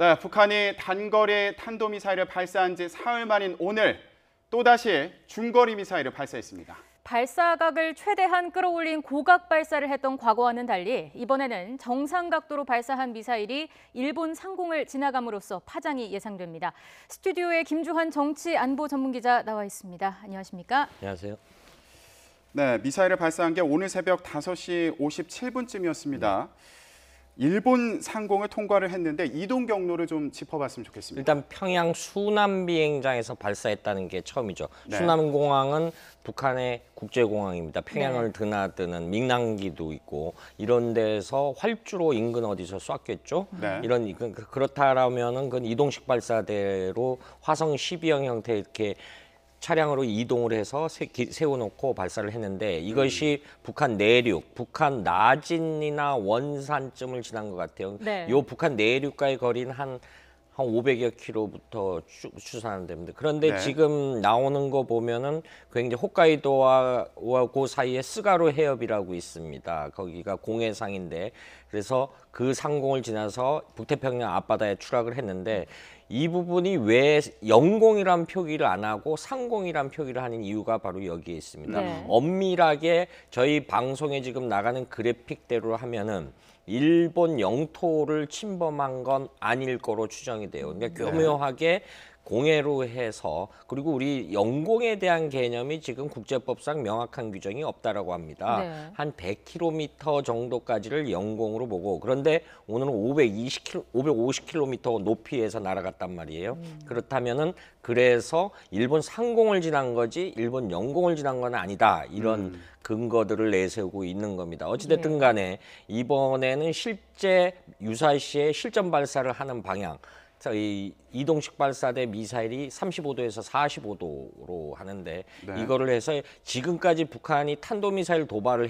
네, 북한이 단거리 탄도미사일을 발사한 지 사흘 만인 오늘 또다시 중거리 미사일을 발사했습니다. 발사각을 최대한 끌어올린 고각 발사를 했던 과거와는 달리 이번에는 정상 각도로 발사한 미사일이 일본 상공을 지나감으로써 파장이 예상됩니다. 스튜디오에 김주환 정치안보 전문기자 나와 있습니다. 안녕하십니까? 안녕하세요. 네, 미사일을 발사한 게 오늘 새벽 5시 57분쯤이었습니다. 일본 상공을 통과를 했는데 이동 경로를 좀 짚어봤으면 좋겠습니다. 일단 평양 수남 비행장에서 발사했다는 게 처음이죠. 네. 수남공항은 북한의 국제공항입니다. 평양을 네. 드나드는 민항기도 있고 이런 데서 활주로 인근 어디서 쐈겠죠. 네. 이런 그렇다라면은 그 이동식 발사대로 화성 12형 형태 이렇게 차량으로 이동을 해서 세워놓고 발사를 했는데 이것이 북한 내륙, 북한 나진이나 원산쯤을 지난 것 같아요. 네. 요 북한 내륙과의 거리는 한 500여 킬로부터 추산은 됩니다. 그런데 네. 지금 나오는 거 보면은 굉장히 홋카이도와 그 사이에 스가루 해협이라고 있습니다. 거기가 공해상인데 그래서 그 상공을 지나서 북태평양 앞바다에 추락을 했는데 이 부분이 왜 영공이란 표기를 안 하고 상공이란 표기를 하는 이유가 바로 여기에 있습니다. 네. 엄밀하게 저희 방송에 지금 나가는 그래픽대로 하면은 일본 영토를 침범한 건 아닐 거로 추정이 돼요. 그러니까 교묘하게 공해로 해서 그리고 우리 영공에 대한 개념이 지금 국제법상 명확한 규정이 없다라고 합니다. 네. 한 100km 정도까지를 영공으로 보고 그런데 오늘은 550km 높이에서 날아갔단 말이에요. 그렇다면은 그래서 일본 상공을 지난 거지 일본 영공을 지난 건 아니다. 이런 근거들을 내세우고 있는 겁니다. 어찌됐든 간에 이번에는 실제 유사시에 실전 발사를 하는 방향 이 이동식 발사대 미사일이 35도에서 45도로 하는데 네. 이거를 해서 지금까지 북한이 탄도미사일 도발을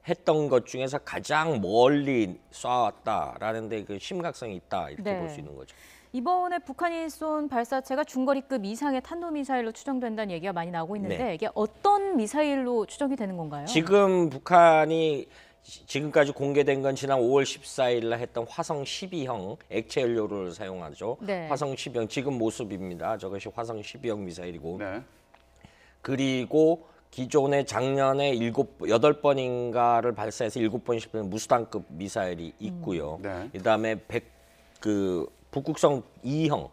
했던 것 중에서 가장 멀리 쏴왔다라는 데 그 심각성이 있다 이렇게 네. 볼 수 있는 거죠. 이번에 북한이 쏜 발사체가 중거리급 이상의 탄도미사일로 추정된다는 얘기가 많이 나오고 있는데 네. 이게 어떤 미사일로 추정이 되는 건가요? 지금 북한이 지금까지 공개된 건 지난 5월 14일 날 했던 화성 12형 액체 연료를 사용하죠. 네. 화성 12형 지금 모습입니다. 저것이 화성 12형 미사일이고 네. 그리고 기존에 작년에 8번인가를 발사해서 7번 실패한 무수단급 미사일이 있고요. 네. 그다음에 북극성 2형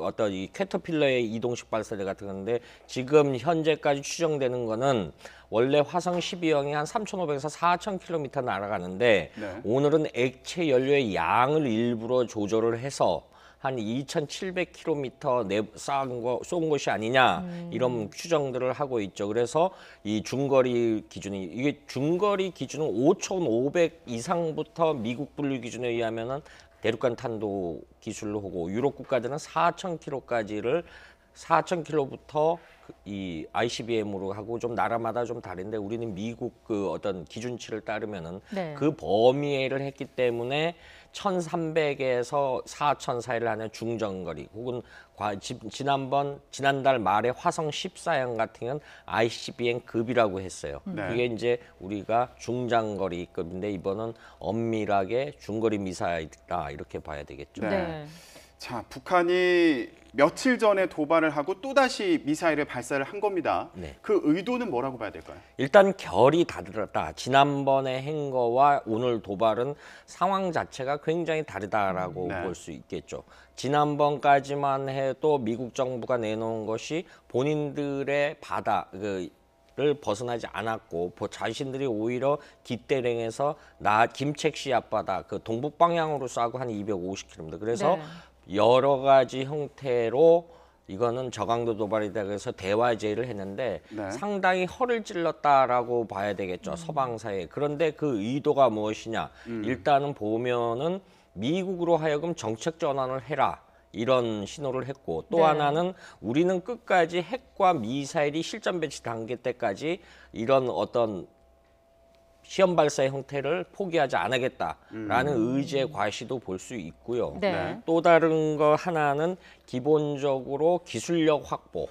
어떤 이 캐터필러의 이동식 발사대 같은 건데 지금 현재까지 추정되는 거는 원래 화성 12형이 한 3,500에서 4,000km 날아가는데 네. 오늘은 액체 연료의 양을 일부러 조절을 해서 한 2,700km 쏜 것이 아니냐 이런 추정들을 하고 있죠. 그래서 이 중거리 기준이 이게 중거리 기준은 5,500 이상부터 미국 분류 기준에 의하면은 대륙간 탄도 기술로 하고 유럽 국가들은 4,000km부터 이 ICBM으로 하고 좀 나라마다 좀 다른데 우리는 미국 그 어떤 기준치를 따르면은 네. 그 범위를 했기 때문에 1,300에서 4,000 사이를 하는 중전거리 혹은 지난달 말에 화성 14형 같은 경우는 ICBM급이라고 했어요. 네. 그게 이제 우리가 중장거리급인데 이번은 엄밀하게 중거리 미사일이다 이렇게 봐야 되겠죠. 네. 네. 자, 북한이 며칠 전에 도발을 하고 또다시 미사일을 발사를 한 겁니다. 네. 그 의도는 뭐라고 봐야 될까요? 일단 결이 다르다. 지난번에 한 거와 오늘 도발은 상황 자체가 굉장히 다르다라고 네. 볼 수 있겠죠. 지난번까지만 해도 미국 정부가 내놓은 것이 본인들의 바다를 벗어나지 않았고 자신들이 오히려 깃대령에서 김책시 앞바다 그 동북 방향으로 쏴고 한 250km. 그래서 네. 여러 가지 형태로 이거는 저강도 도발이다 그래서 대화제의를 했는데 네. 상당히 허를 찔렀다라고 봐야 되겠죠. 서방사회. 그런데 그 의도가 무엇이냐. 일단은 보면은 미국으로 하여금 정책 전환을 해라. 이런 신호를 했고 또 네. 하나는 우리는 끝까지 핵과 미사일이 실전 배치 단계 때까지 이런 어떤 시험 발사의 형태를 포기하지 않겠다라는 의지의 과시도 볼 수 있고요. 네. 또 다른 거 하나는 기본적으로 기술력 확보.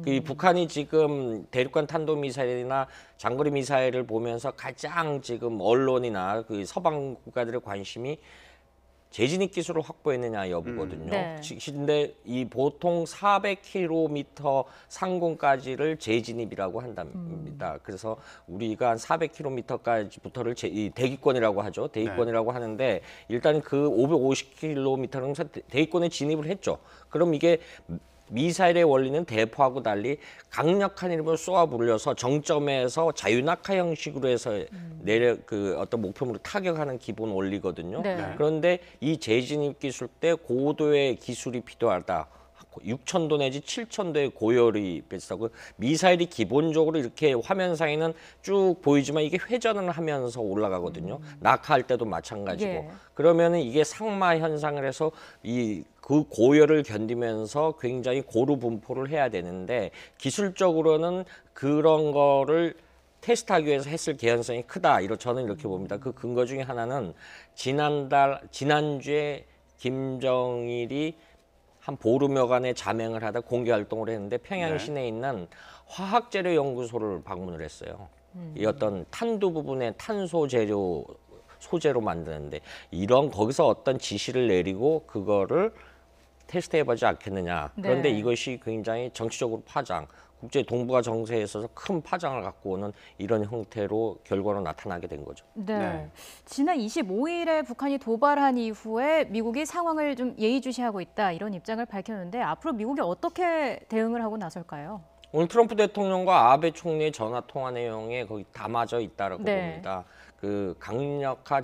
이 북한이 지금 대륙간 탄도미사일이나 장거리 미사일을 보면서 가장 지금 언론이나 그 서방 국가들의 관심이 재진입 기술을 확보했느냐 여부거든요. 네. 근데 이 보통 400km 상공까지를 재진입이라고 한답니다. 그래서 우리가 한 400km까지부터를 이 대기권이라고 하죠. 대기권이라고 하는데 일단 그 550km는 대기권에 진입을 했죠. 그럼 이게 미사일의 원리는 대포하고 달리 강력한 힘을 쏘아 불려서 정점에서 자유낙하 형식으로 해서 어떤 목표물을 타격하는 기본 원리거든요. 네. 그런데 이 재진입 기술 때 고도의 기술이 필요하다. 6,000도 내지 7,000도의 고열이 비슷하고 미사일이 기본적으로 이렇게 화면상에는 쭉 보이지만 이게 회전을 하면서 올라가거든요. 낙하할 때도 마찬가지고. 예. 그러면은 이게 상마 현상을 해서 그 고열을 견디면서 굉장히 고루 분포를 해야 되는데 기술적으로는 그런 거를 테스트하기 위해서 했을 개연성이 크다. 저는 이렇게 봅니다. 그 근거 중에 하나는 지난주에 김정일이 한 보름여간의 자맹을 하다 공개 활동을 했는데 평양 네. 시내에 있는 화학재료 연구소를 방문을 했어요. 이 어떤 탄두 부분의 탄소 재료 소재로 만드는데 거기서 어떤 지시를 내리고 그거를 테스트해보지 않겠느냐. 그런데 네. 이것이 굉장히 정치적으로 국제 동북아 정세에 있어서 큰 파장을 갖고 오는 이런 형태로 결과로 나타나게 된 거죠. 네. 네. 지난 25일에 북한이 도발한 이후에 미국이 상황을 좀 예의주시하고 있다 이런 입장을 밝혔는데 앞으로 미국이 어떻게 대응을 하고 나설까요? 오늘 트럼프 대통령과 아베 총리의 전화 통화 내용에 거기 담아져 있다라고 네. 봅니다.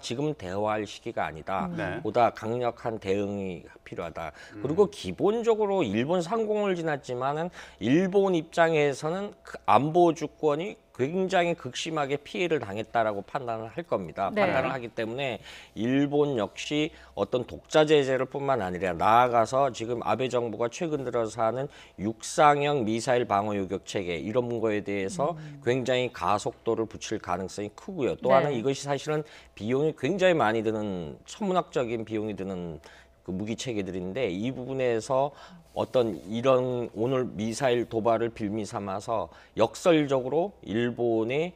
지금 대화할 시기가 아니다. 네. 보다 강력한 대응이 필요하다. 그리고 기본적으로 일본 상공을 지났지만은 일본 입장에서는 그 안보 주권이 굉장히 극심하게 피해를 당했다라고 판단을 할 겁니다. 네. 판단을 하기 때문에 일본 역시 어떤 독자 제재를 뿐만 아니라 나아가서 지금 아베 정부가 최근 들어서 하는 육상형 미사일 방어 요격 체계 이런 거에 대해서 굉장히 가속도를 붙일 가능성이 크고요. 또 네. 하나 이것이 사실은 비용이 굉장히 많이 드는 천문학적인 비용이 드는 그 무기 체계들인데 이 부분에서 어떤 이런 오늘 미사일 도발을 빌미 삼아서 역설적으로 일본의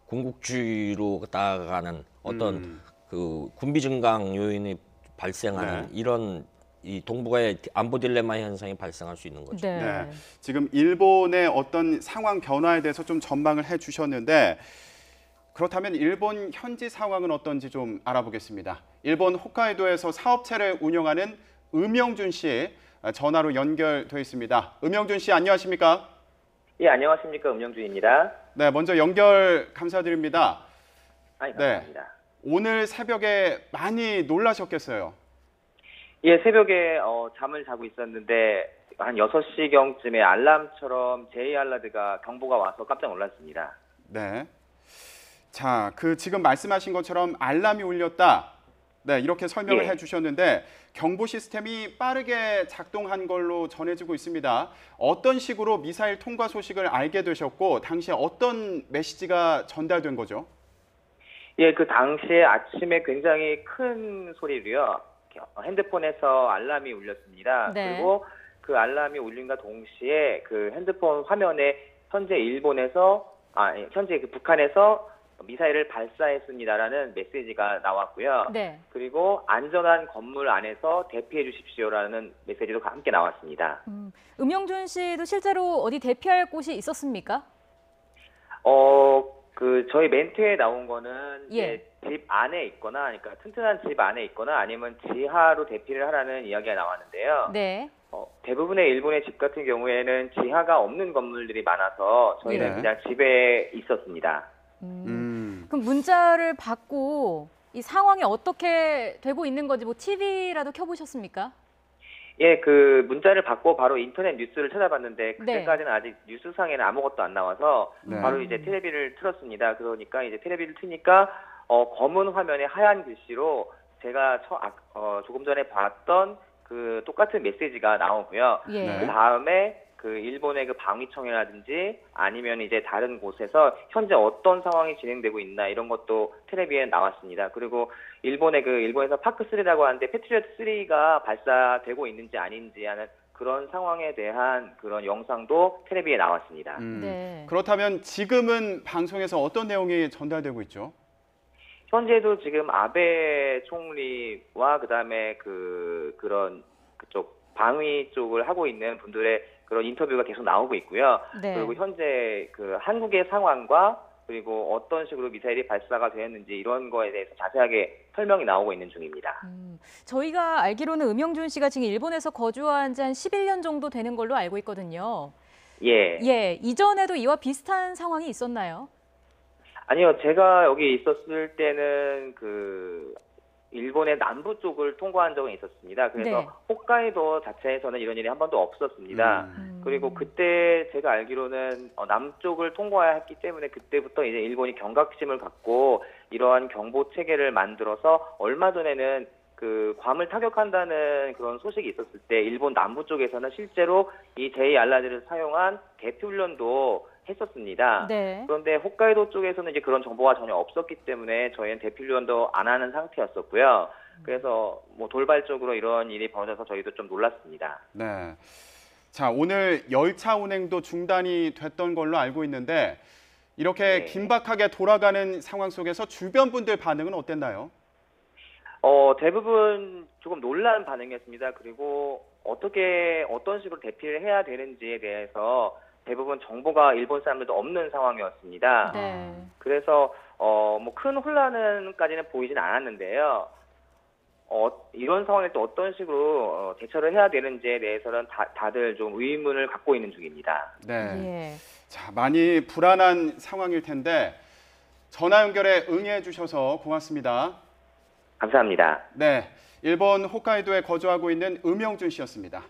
군국주의로 나아가는 어떤 그 군비 증강 요인이 발생하는 네. 이런 이 동북아의 안보 딜레마 현상이 발생할 수 있는 거죠. 네. 네. 지금 일본의 어떤 상황 변화에 대해서 좀 전망을 해주셨는데 그렇다면 일본 현지 상황은 어떤지 좀 알아보겠습니다. 일본 홋카이도에서 사업체를 운영하는 음영준 씨 전화로 연결돼 있습니다. 음영준 씨 안녕하십니까? 예, 안녕하십니까. 음영준입니다. 네, 먼저 연결 감사드립니다. 감사합니다. 오늘 새벽에 많이 놀라셨겠어요. 예, 새벽에 잠을 자고 있었는데 한 6시경쯤에 알람처럼 J 알라드가 경보가 와서 깜짝 놀랐습니다. 네. 자, 지금 말씀하신 것처럼 알람이 울렸다. 네, 이렇게 설명을 예. 해주셨는데 경보 시스템이 빠르게 작동한 걸로 전해지고 있습니다. 어떤 식으로 미사일 통과 소식을 알게 되셨고 당시에 어떤 메시지가 전달된 거죠? 예, 그 당시에 아침에 굉장히 큰 소리로요. 핸드폰에서 알람이 울렸습니다. 네. 그리고 그 알람이 울림과 동시에 그 핸드폰 화면에 현재 북한에서 미사일을 발사했습니다라는 메시지가 나왔고요. 네. 그리고 안전한 건물 안에서 대피해 주십시오라는 메시지도 함께 나왔습니다. 음영준 씨도 실제로 어디 대피할 곳이 있었습니까? 저희 멘트에 나온 거는 예. 이제 집 안에 있거나, 그러니까 튼튼한 집 안에 있거나 아니면 지하로 대피를 하라는 이야기가 나왔는데요. 네. 대부분의 일본의 집 같은 경우에는 지하가 없는 건물들이 많아서 저희는 네. 그냥 집에 있었습니다. 그럼 문자를 받고 이 상황이 어떻게 되고 있는 건지 뭐 TV라도 켜보셨습니까? 예, 그 문자를 받고 바로 인터넷 뉴스를 찾아봤는데 네. 그때까지는 아직 뉴스상에는 아무것도 안 나와서 네. 바로 이제 텔레비를 틀었습니다. 그러니까 이제 텔레비를 트니까 검은 화면에 하얀 글씨로 제가 조금 전에 봤던 그 똑같은 메시지가 나오고요. 예. 네. 그 다음에 그 일본의 그 방위청이라든지 아니면 이제 다른 곳에서 현재 어떤 상황이 진행되고 있나 이런 것도 텔레비에 나왔습니다. 그리고 일본에서 파크3라고 하는데 패트리어트 3가 발사되고 있는지 아닌지 하는 그런 상황에 대한 그런 영상도 텔레비에 나왔습니다. 네. 그렇다면 지금은 방송에서 어떤 내용이 전달되고 있죠? 현재도 지금 아베 총리와 그다음에 그런 그쪽 방위 쪽을 하고 있는 분들의 그런 인터뷰가 계속 나오고 있고요. 네. 그리고 현재 그 한국의 상황과 그리고 어떤 식으로 미사일이 발사가 되었는지 이런 거에 대해서 자세하게 설명이 나오고 있는 중입니다. 저희가 알기로는 음영준 씨가 지금 일본에서 거주한 지 한 11년 정도 되는 걸로 알고 있거든요. 예. 예, 이전에도 이와 비슷한 상황이 있었나요? 아니요, 제가 여기 있었을 때는 일본의 남부 쪽을 통과한 적은 있었습니다. 그래서 네. 홋카이도 자체에서는 이런 일이 한 번도 없었습니다. 그리고 그때 제가 알기로는 남쪽을 통과했기 때문에 그때부터 이제 일본이 경각심을 갖고 이러한 경보 체계를 만들어서 얼마 전에는 괌을 타격한다는 그런 소식이 있었을 때 일본 남부 쪽에서는 실제로 이 제2알라즈를 사용한 대피 훈련도 했었습니다. 네. 그런데 홋카이도 쪽에서는 이제 그런 정보가 전혀 없었기 때문에 저희는 대피 훈련도 안 하는 상태였었고요. 그래서 뭐 돌발적으로 이런 일이 벌어져서 저희도 좀 놀랐습니다. 네. 자, 오늘 열차 운행도 중단이 됐던 걸로 알고 있는데 이렇게 네. 긴박하게 돌아가는 상황 속에서 주변 분들 반응은 어땠나요? 대부분 조금 놀란 반응이었습니다. 그리고 어떤 식으로 대피를 해야 되는지에 대해서 대부분 정보가 일본 사람들도 없는 상황이었습니다. 네. 그래서 뭐 큰 혼란까지는 보이진 않았는데요. 이런 상황에 또 어떤 식으로 대처를 해야 되는지에 대해서는 다들 좀 의문을 갖고 있는 중입니다. 네. 예. 자, 많이 불안한 상황일 텐데 전화 연결에 응해 주셔서 고맙습니다. 감사합니다. 네, 일본 홋카이도에 거주하고 있는 음영준 씨였습니다.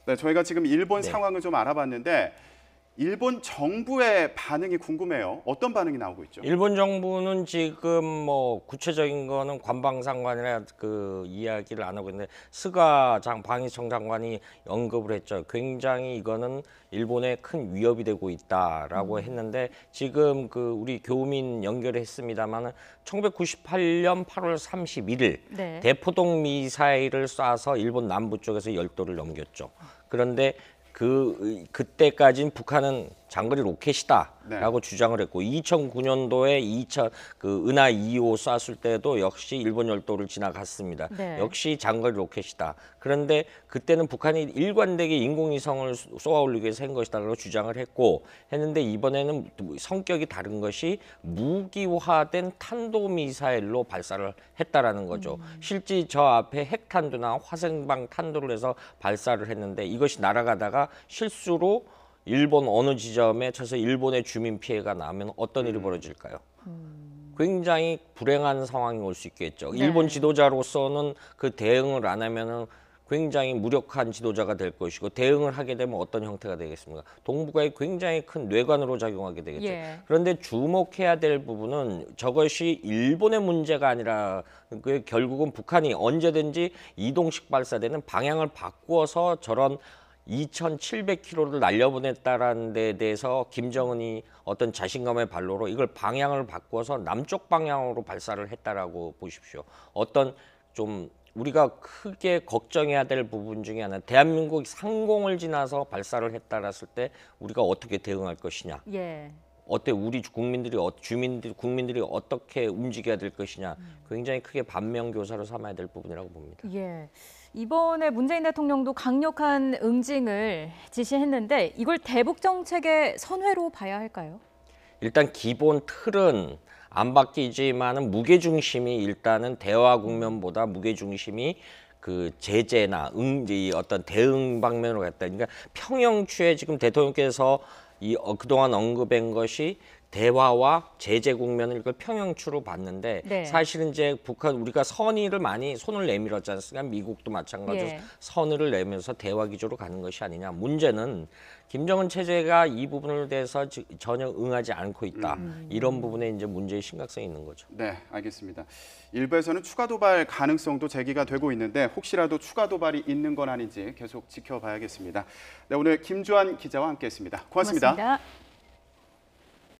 네, 저희가 지금 일본 네. 상황을 좀 알아봤는데 일본 정부의 반응이 궁금해요. 어떤 반응이 나오고 있죠? 일본 정부는 지금 뭐 구체적인 거는 관방상관이나 그 이야기를 안 하고 있는데 스가 방위청 장관이 언급을 했죠. 굉장히 이거는 일본에 큰 위협이 되고 있다라고 했는데 지금 우리 교민 연결했습니다만은 1998년 8월 31일 네. 대포동 미사일을 쏴서 일본 남부 쪽에서 열도를 넘겼죠. 그런데 그때까지는 북한은 장거리 로켓이다라고 주장을 했고 2009년도에 은하 2호 쐈을 때도 역시 일본 열도를 지나갔습니다. 네. 역시 장거리 로켓이다. 그런데 그때는 북한이 일관되게 인공위성을 쏘아 올리기 위해서 한 것이다라고 주장을 했는데 이번에는 성격이 다른 것이 무기화된 탄도미사일로 발사를 했다라는 거죠. 실제 저 앞에 핵탄두나 화생방 탄두를 해서 발사를 했는데 이것이 날아가다가 실수로 일본 어느 지점에 쳐서 일본의 주민 피해가 나면 어떤 일이 벌어질까요? 굉장히 불행한 상황이 올 수 있겠죠. 네. 일본 지도자로서는 그 대응을 안 하면은 굉장히 무력한 지도자가 될 것이고 대응을 하게 되면 어떤 형태가 되겠습니까? 동북아에 굉장히 큰 뇌관으로 작용하게 되겠죠. 예. 그런데 주목해야 될 부분은 저것이 일본의 문제가 아니라 결국은 북한이 언제든지 이동식 발사되는 방향을 바꾸어서 저런 2,700km를 날려보냈다라는 데 대해서 김정은이 어떤 자신감의 발로로 이걸 방향을 바꿔서 남쪽 방향으로 발사를 했다라고 보십시오. 어떤 좀 우리가 크게 걱정해야 될 부분 중에 하나, 대한민국 상공을 지나서 발사를 했다랬을 때 우리가 어떻게 대응할 것이냐. 예. 우리 국민들이 어떻게 움직여야 될 것이냐. 굉장히 크게 반면교사로 삼아야 될 부분이라고 봅니다. 예. 이번에 문재인 대통령도 강력한 응징을 지시했는데 이걸 대북 정책의 선회로 봐야 할까요? 일단 기본 틀은 안 바뀌지만은 무게중심이 일단은 대화 국면보다 무게중심이 제재나 어떤 대응 방면으로 갔다. 그러니까 평형추에 지금 대통령께서 그동안 언급한 것이 대화와 제재 국면을 이걸 평형추로 봤는데 네. 사실은 이제 우리가 선의를 많이 손을 내밀었지 않습니까? 미국도 마찬가지로 예. 선의를 내면서 대화 기조로 가는 것이 아니냐. 문제는 김정은 체제가 이 부분에 대해서 전혀 응하지 않고 있다. 이런 부분에 이제 문제의 심각성이 있는 거죠. 네, 알겠습니다. 일부에서는 추가 도발 가능성도 제기가 되고 있는데 혹시라도 추가 도발이 있는 건 아닌지 계속 지켜봐야겠습니다. 네, 오늘 김주한 기자와 함께했습니다. 고맙습니다. 고맙습니다.